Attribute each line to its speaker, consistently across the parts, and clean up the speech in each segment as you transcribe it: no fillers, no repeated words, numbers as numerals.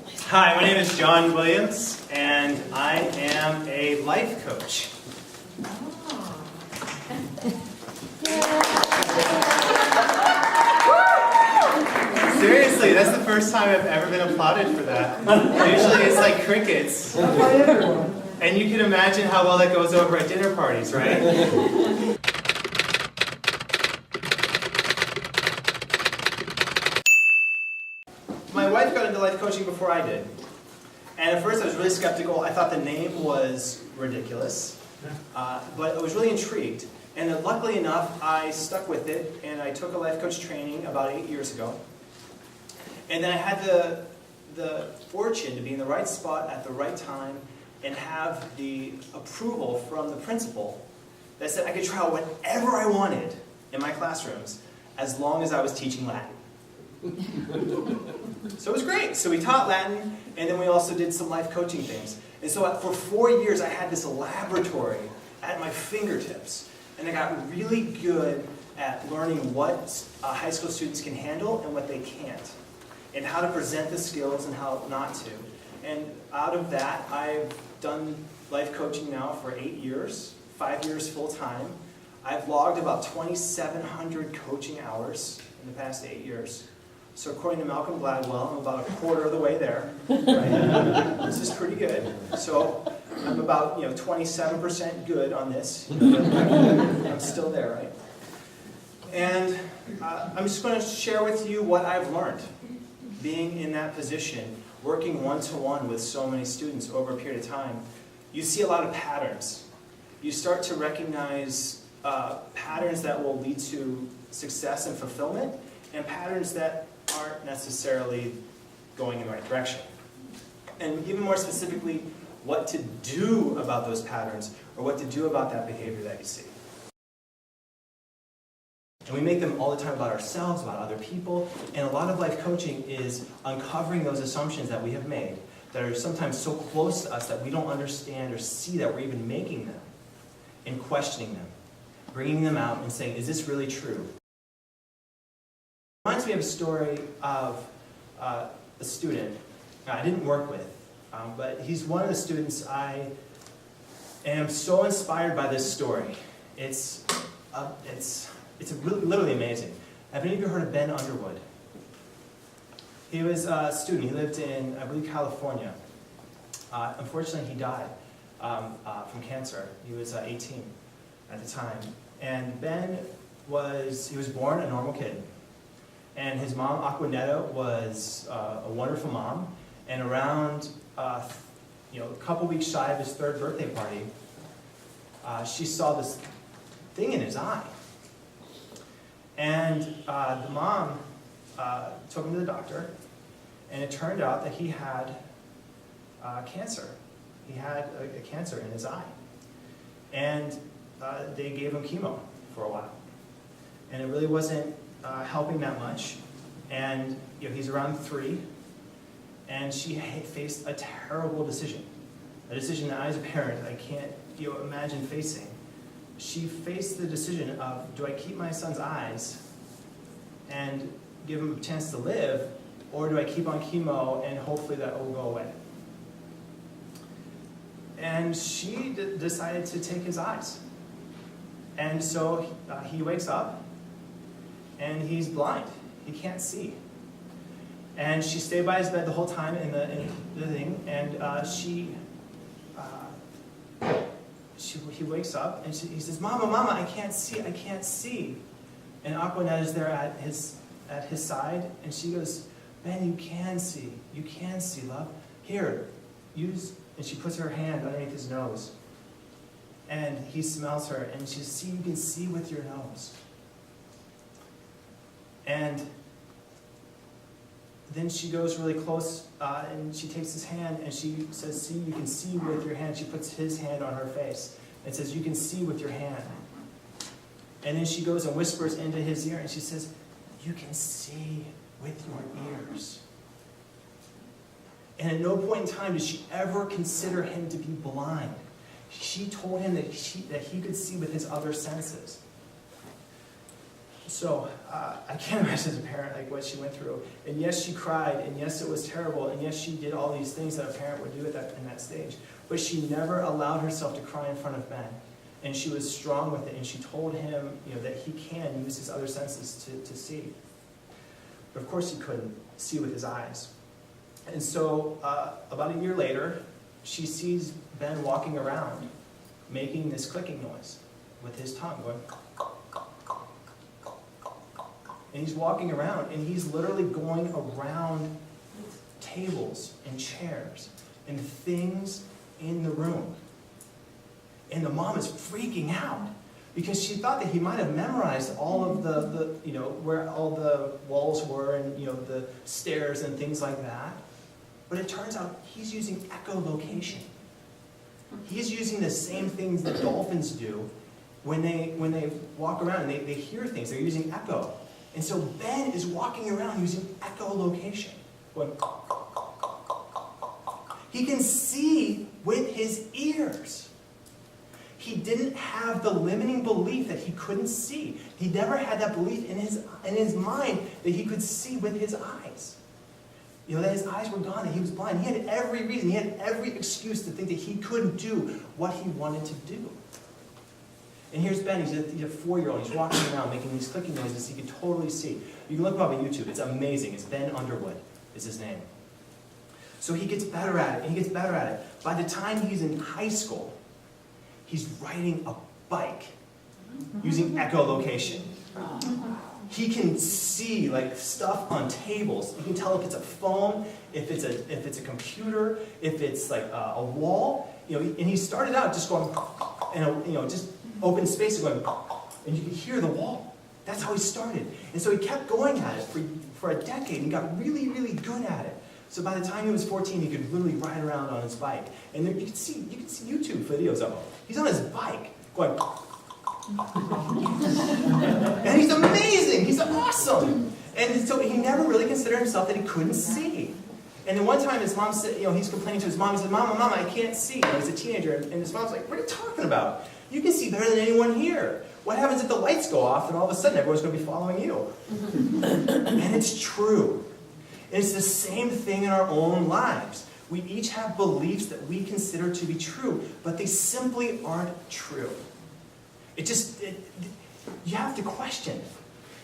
Speaker 1: Hi, my name is John Williams, and I am a life coach. Seriously, that's the first time I've ever been applauded for that. Usually it's like crickets. And you can imagine how well that goes over at dinner parties, right? My wife got into life coaching before I did. And at first I was really skeptical. I thought the name was ridiculous. But I was really intrigued. And then luckily enough, I stuck with it, and I took a life coach training about 8 years ago. And then I had the fortune to be in the right spot at the right time and have the approval from the principal that said I could try out whatever I wanted in my classrooms as long as I was teaching Latin. So it was great. So we taught Latin, and then we also did some life coaching things. And so for 4 years I had this laboratory at my fingertips. And I got really good at learning what high school students can handle and what they can't, and how to present the skills and how not to. And out of that, I've done life coaching now for 8 years, 5 years full time. I've logged about 2,700 coaching hours in the past 8 years. So according to Malcolm Gladwell, I'm about a quarter of the way there. Right? This is pretty good. So I'm about 27% good on this. I'm still there, right? And I'm just going to share with you what I've learned being in that position, working one-to-one with so many students over a period of time. You see a lot of patterns. You start to recognize patterns that will lead to success and fulfillment, and patterns that aren't necessarily going in the right direction. And even more specifically, what to do about those patterns, or what to do about that behavior that you see. And we make them all the time about ourselves, about other people, and a lot of life coaching is uncovering those assumptions that we have made that are sometimes so close to us that we don't understand or see that we're even making them, and questioning them, bringing them out and saying, is this really true? It reminds me of a story of a student I didn't work with, but he's one of the students I am so inspired by this story. It's literally amazing. Have any of you heard of Ben Underwood? He was a student. He lived in, I believe, California. Unfortunately, he died from cancer. He was 18 at the time. And Ben was born a normal kid. And his mom, Aquanetta, was a wonderful mom. And around a couple weeks shy of his 3rd birthday party, she saw this thing in his eye. And the mom took him to the doctor, and it turned out that he had cancer. He had a cancer in his eye. And they gave him chemo for a while. And it really wasn't helping that much. And he's around 3, and she faced a terrible decision. A decision that I, as a parent, I can't imagine facing. She faced the decision of, do I keep my son's eyes and give him a chance to live, or do I keep on chemo and hopefully that will go away? And she decided to take his eyes. And so he wakes up, and he's blind. He can't see. And she stayed by his bed the whole time in the thing, and he wakes up, and he says, Mama, I can't see. And Aquanetta's there at his side, and she goes, Ben, you can see, love. Here, use, and she puts her hand underneath his nose. And he smells her, and she says, see, you can see with your nose. And then she goes really close, and she takes his hand, and she says, see, you can see with your hand. She puts his hand on her face and says, you can see with your hand. And then she goes and whispers into his ear, and she says, you can see with your ears. And at no point in time did she ever consider him to be blind. She told him that he could see with his other senses. So I can't imagine as a parent like what she went through. And yes, she cried, and yes, it was terrible, and yes, she did all these things that a parent would do in that stage. But she never allowed herself to cry in front of Ben. And she was strong with it, and she told him, that he can use his other senses to see. But of course he couldn't see with his eyes. And so about a year later, she sees Ben walking around, making this clicking noise with his tongue, going. And he's walking around, and he's literally going around tables and chairs and things in the room. And the mom is freaking out because she thought that he might have memorized all of the where all the walls were and, the stairs and things like that. But it turns out he's using echolocation. He's using the same things that dolphins do when they walk around and they hear things. They're using echo. And so Ben is walking around using echolocation. Going, he can see with his ears. He didn't have the limiting belief that he couldn't see. He never had that belief in his mind that he could see with his eyes. That his eyes were gone, that he was blind. He had every reason, he had every excuse to think that he couldn't do what he wanted to do. And here's Ben, he's a 4-year-old, he's walking around making these clicking noises he can totally see. You can look him up on YouTube, it's amazing. It's Ben Underwood is his name. So he gets better at it, and he gets better at it. By the time he's in high school, he's riding a bike using echolocation. He can see stuff on tables. You can tell if it's a phone, if it's a computer, if it's like a wall. And he started out just going, just open spaces going, and you could hear the wall. That's how he started. And so he kept going at it for a decade and got really, really good at it. So by the time he was 14, he could literally ride around on his bike. And you can see YouTube videos of him. He's on his bike going, and he's amazing. He's awesome. And so he never really considered himself that he couldn't see. And then one time his mom said, he's complaining to his mom. He said, Mama, I can't see. He's a teenager. And his mom's like, what are you talking about? You can see better than anyone here. What happens if the lights go off and all of a sudden everyone's going to be following you? And it's true. It's the same thing in our own lives. We each have beliefs that we consider to be true, but they simply aren't true. You have to question.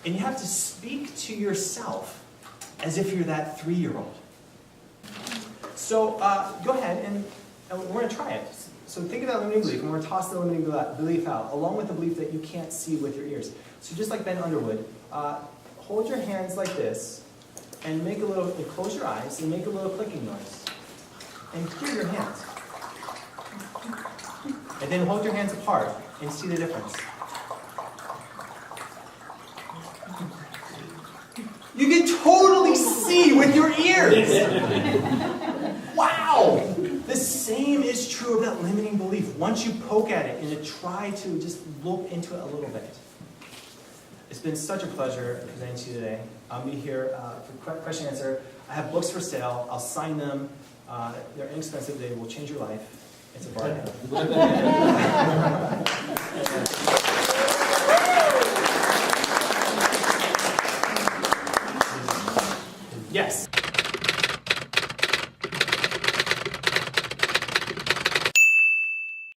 Speaker 1: And you have to speak to yourself as if you're that 3-year-old. So go ahead and we're going to try it. So think of that limiting belief, and we're going to toss the limiting belief out, along with the belief that you can't see with your ears. So just like Ben Underwood, hold your hands like this, and close your eyes, and make a little clicking noise. And clear your hands. And then hold your hands apart, and see the difference. You can totally see with your ears! Wow! The same is true of that limiting belief. Once you poke at it and you try to just look into it a little bit. It's been such a pleasure presenting to you today. I'll be here for question and answer. I have books for sale. I'll sign them. They're inexpensive. They will change your life. It's a bargain.